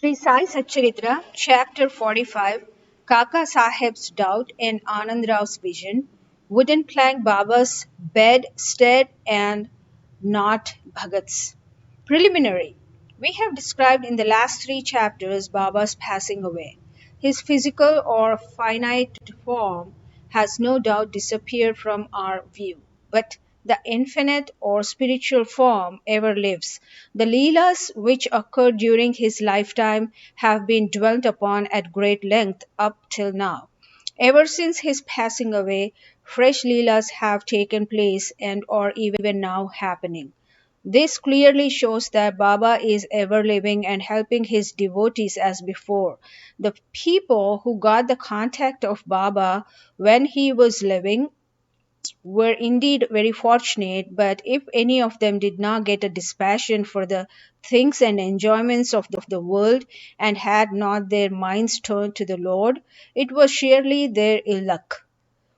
Sri Sai Satcharitra, Chapter 45, Kaka Saheb's Doubt and Anandrao's Vision, Wooden Plank Baba's Bedstead and Not Bhagat's. Preliminary. We have described in the last three chapters Baba's passing away. His physical or finite form has no doubt disappeared from our view, but the infinite or spiritual form ever lives. The Leelas which occurred during his lifetime have been dwelt upon at great length up till now. Ever since his passing away, fresh Leelas have taken place and are even now happening. This clearly shows that Baba is ever living and helping his devotees as before. The people who got the contact of Baba when he was living were indeed very fortunate, but if any of them did not get a dispassion for the things and enjoyments of the world and had not their minds turned to the Lord, it was surely their ill luck.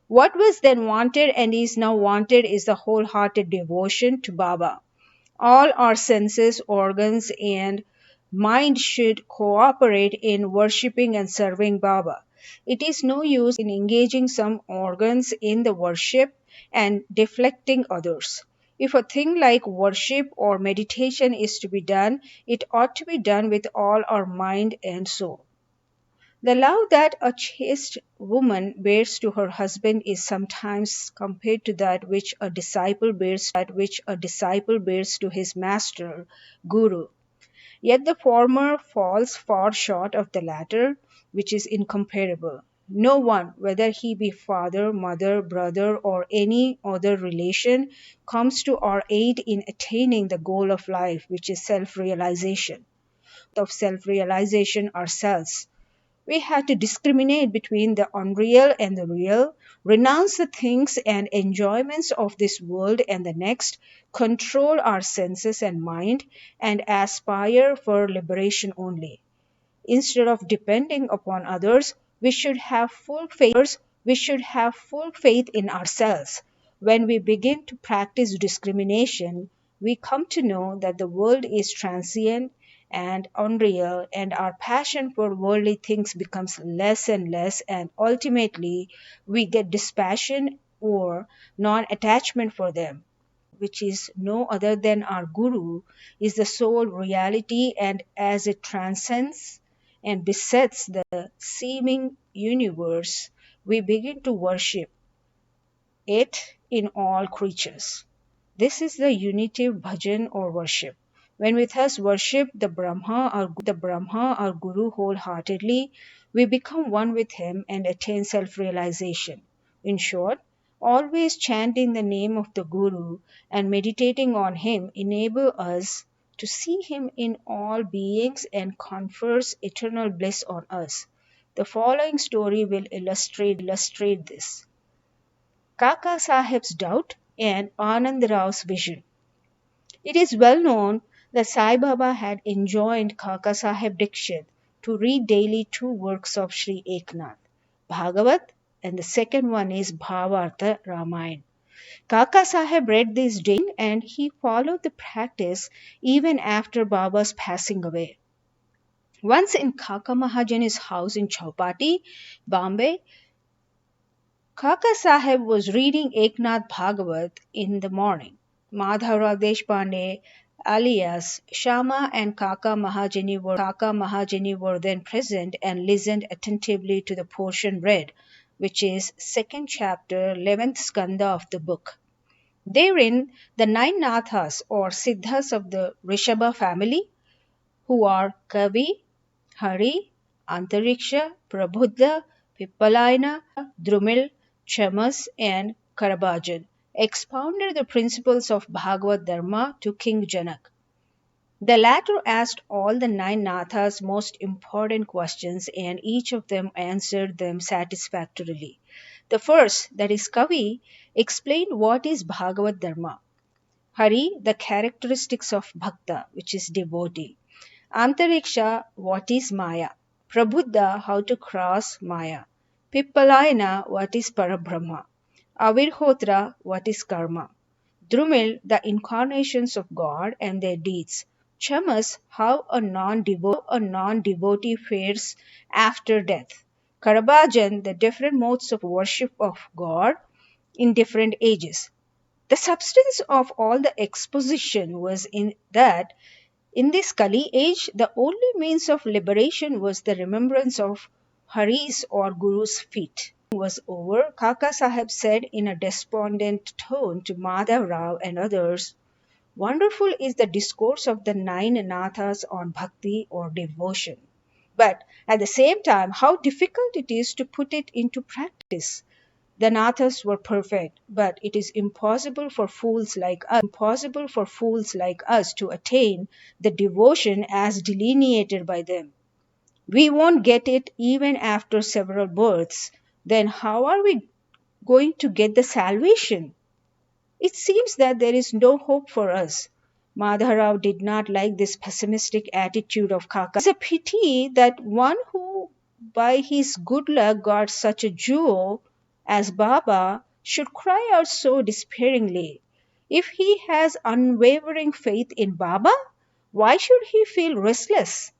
What was then wanted and is now wanted is the wholehearted devotion to Baba. All our senses, organs, and mind should cooperate in worshipping and serving Baba. It is no use in engaging some organs in the worship and deflecting others. If a thing like worship or meditation is to be done, it ought to be done with all our mind and soul. The love that a chaste woman bears to her husband is sometimes compared to that which a disciple bears to his master, Guru. Yet the former falls far short of the latter, which is incomparable. No one, whether he be father, mother, brother, or any other relation, comes to our aid in attaining the goal of life, which is self realization. Of self realization ourselves. We have to discriminate between the unreal and the real, renounce the things and enjoyments of this world and the next, control our senses and mind, and aspire for liberation only. Instead of depending upon others, we should have full faith in ourselves. When we begin to practice discrimination, we come to know that the world is transient and unreal, and our passion for worldly things becomes less and less, and ultimately we get dispassion or non attachment for them, which is no other than our Guru, is the sole reality, and as it transcends and besets the seeming universe, we begin to worship it in all creatures. This is the unitive bhajan or worship. When we thus worship the Brahma, our Guru, wholeheartedly, we become one with him and attain self realization. In short, always chanting the name of the Guru and meditating on him enable us to see him in all beings and confers eternal bliss on us. The following story will illustrate this. Kaka Saheb's doubt and Anand Rao's vision. It is well known that Sai Baba had enjoined Kaka Saheb Dikshit to read daily two works of Sri Eknath, Bhagavat, and the second one is Bhavartha Ramayana. Kaka Saheb read these daily and he followed the practice even after Baba's passing away. Once in Kaka Mahajani's house in Chowpatty, Bombay, Kaka Saheb was reading Eknath Bhagavat in the morning. Madhavrao Deshpande, alias Shama, and Kaka Mahajani were then present and listened attentively to the portion read, which is second chapter, 11th skanda of the book. Therein, the nine Nathas or Siddhas of the Rishabha family, who are Kavi, Hari, Antariksha, Prabhuddha, Pippalayana, Drumil, Chamas, and Karabajan, expounded the principles of Bhagavad Dharma to King Janak. The latter asked all the nine Nathas most important questions, and each of them answered them satisfactorily. The first, that is Kavi, explained what is Bhagavad Dharma. Hari, the characteristics of Bhakta, which is devotee. Antariksha, what is Maya? Prabuddha, how to cross Maya. Pippalayana, what is Parabrahma? Avirhotra, what is Karma? Drumil, the incarnations of God and their deeds. Chamas, how a non-devotee fares after death. Karabajan, the different modes of worship of God in different ages. The substance of all the exposition was in that in this Kali age, the only means of liberation was the remembrance of Hari's or Guru's feet. Was over, Kaka Sahib said in a despondent tone to Madhav Rao and others, wonderful is the discourse of the nine Nathas on bhakti or devotion. But at the same time, how difficult it is to put it into practice. The Nathas were perfect, but it is impossible for fools like us to attain the devotion as delineated by them. We won't get it even after several births. Then how are we going to get the salvation? It seems that there is no hope for us. Madharao did not like this pessimistic attitude of Kaka. It's a pity that one who by his good luck got such a jewel as Baba should cry out so despairingly. If he has unwavering faith in Baba, why should he feel restless?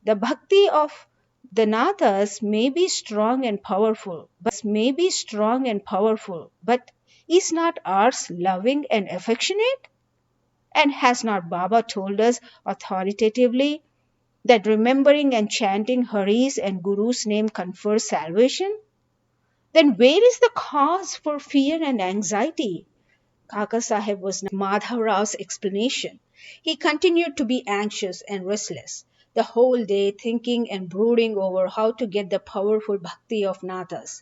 The bhakti of the Nathas may be strong and powerful, but is not ours loving and affectionate? And has not Baba told us authoritatively that remembering and chanting Hari's and Guru's name confers salvation? Then where is the cause for fear and anxiety? Kaka Sahib was Madhav Rao's explanation. He continued to be anxious and restless the whole day, thinking and brooding over how to get the powerful bhakti of Nathas.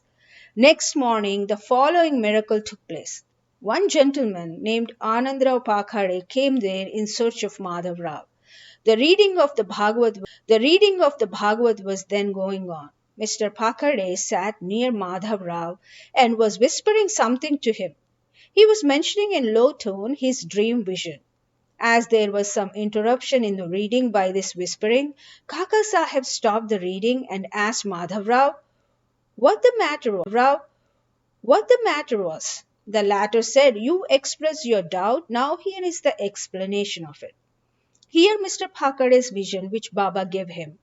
Next morning, the following miracle took place. One gentleman named Anandrao Pakhare came there in search of Madhav Rao. The reading of the Bhagavad was then going on. Mr. Pakhare sat near Madhav Rao and was whispering something to him. He was mentioning in low tone his dream vision. As there was some interruption in the reading by this whispering, Kaka Sahib stopped the reading and asked Madhav Rao what the matter was. The latter said, you expressed your doubt, now here is the explanation of it. Here Mr. Phakare's vision which Baba gave him,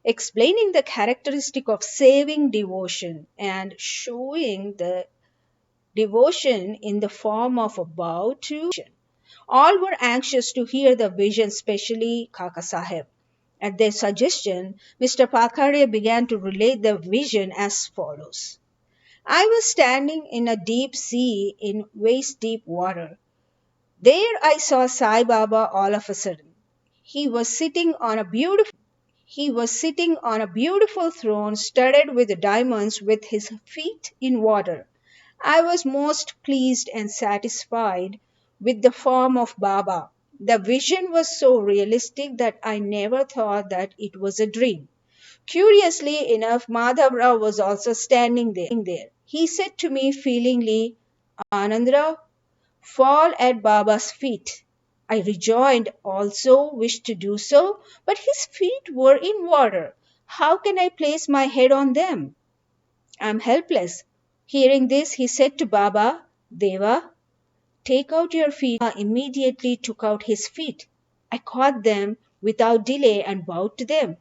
explaining the characteristic of saving devotion and showing the devotion in the form of a vow to. All were anxious to hear the vision, especially Kaka Sahib. At their suggestion, Mr. Pakhare began to relate the vision as follows. I was standing in a deep sea in waist-deep water. There I saw Sai Baba all of a sudden. He was sitting on a beautiful throne studded with diamonds with his feet in water. I was most pleased and satisfied with the form of Baba. The vision was so realistic that I never thought that it was a dream. Curiously enough, Madhav Rao was also standing there. He said to me feelingly, Anandrao, fall at Baba's feet. I rejoined, also wished to do so, but his feet were in water. How can I place my head on them? I am helpless. Hearing this, he said to Baba, Deva, take out your feet. Baba immediately took out his feet. I caught them without delay and bowed to them.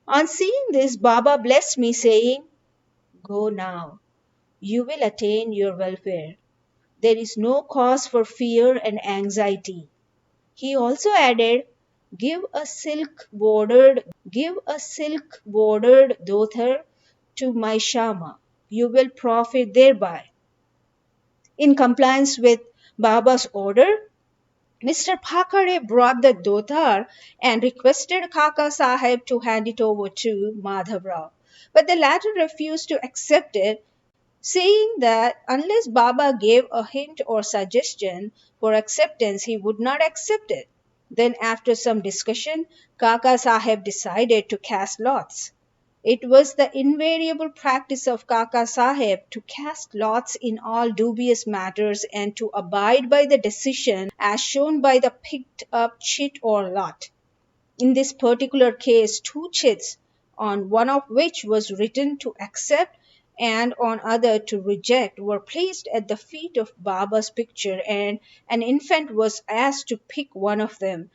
On seeing this, Baba blessed me, saying, go now. You will attain your welfare. There is no cause for fear and anxiety. He also added, give a silk bordered dhotar to my Shama. You will profit thereby. In compliance with Baba's order, Mr. Pakhare brought the dhotar and requested Kaka Sahib to hand it over to Madhav Rao. But the latter refused to accept it, saying that unless Baba gave a hint or suggestion for acceptance, he would not accept it. Then after some discussion, Kaka Sahib decided to cast lots. It was the invariable practice of Kaka Sahib to cast lots in all dubious matters and to abide by the decision as shown by the picked up chit or lot. In this particular case, two chits, on one of which was written to accept and on other to reject, were placed at the feet of Baba's picture, and an infant was asked to pick one of them.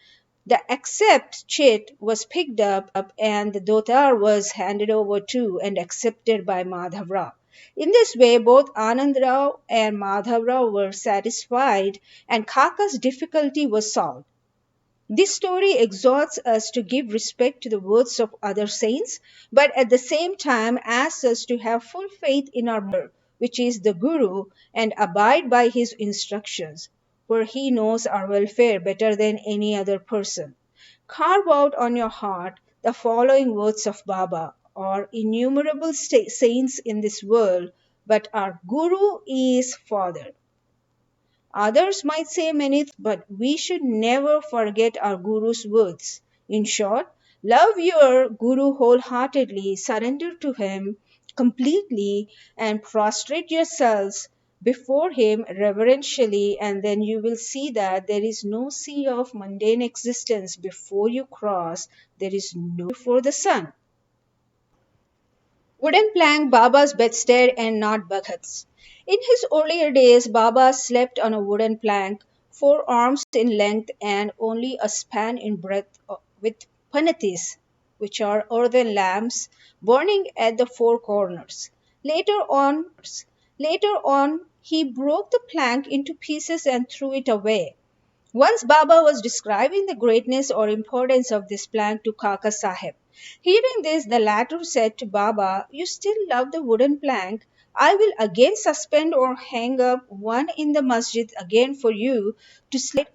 The accept chit was picked up and the dotar was handed over to and accepted by Madhavrao. In this way, both Anandrao and Madhavrao were satisfied and Kaka's difficulty was solved. This story exhorts us to give respect to the words of other saints, but at the same time asks us to have full faith in our Master, which is the Guru, and abide by his instructions, for he knows our welfare better than any other person. Carve out on your heart the following words of Baba, or innumerable saints in this world, but our Guru is Father. Others might say many things, but we should never forget our Guru's words. In short, love your Guru wholeheartedly, surrender to him completely, and prostrate yourselves before him reverentially, and then you will see that there is no sea of mundane existence before you cross, there is no before the sun. Wooden plank Baba's bedstead and not Bhagat's. In his earlier days, Baba slept on a wooden plank, 4 arms in length and only a span in breadth, with panatis, which are earthen lamps, burning at the 4 corners. Later on, he broke the plank into pieces and threw it away. Once Baba was describing the greatness or importance of this plank to Kaka Sahib. Hearing this, the latter said to Baba, "You still love the wooden plank? I will again suspend or hang up one in the masjid again for you to sleep.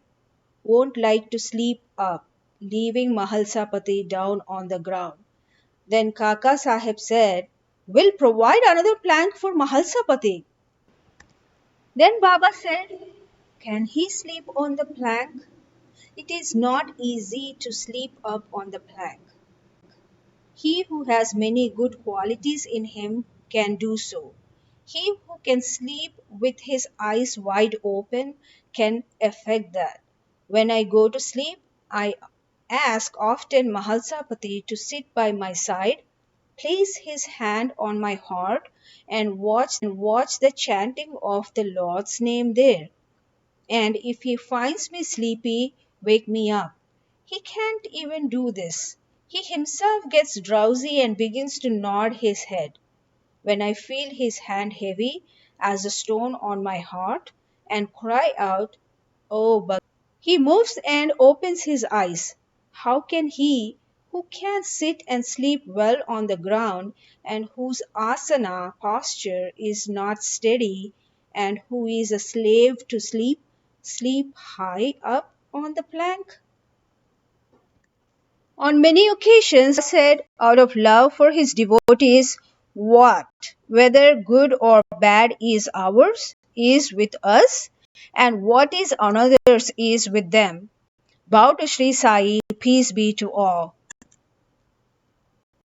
Won't like to sleep up, leaving Mahalsapati down on the ground." Then Kaka Sahib said, "We'll provide another plank for Mahalsapati." Then Baba said, "Can he sleep on the plank?" It is not easy to sleep up on the plank. He who has many good qualities in him can do so. He who can sleep with his eyes wide open can effect that. When I go to sleep, I ask often Mahalsapati to sit by my side, place his hand on my heart, and watch the chanting of the Lord's name there. And if he finds me sleepy, wake me up. He can't even do this. He himself gets drowsy and begins to nod his head. When I feel his hand heavy as a stone on my heart and cry out, "Oh, Bhagat," he moves and opens his eyes. How can he who can sit and sleep well on the ground and whose asana posture is not steady and who is a slave to sleep, sleep high up on the plank? On many occasions, Baba said, out of love for his devotees, "What, whether good or bad is ours, is with us, and what is another's is with them." Bow to Sri Sai, peace be to all.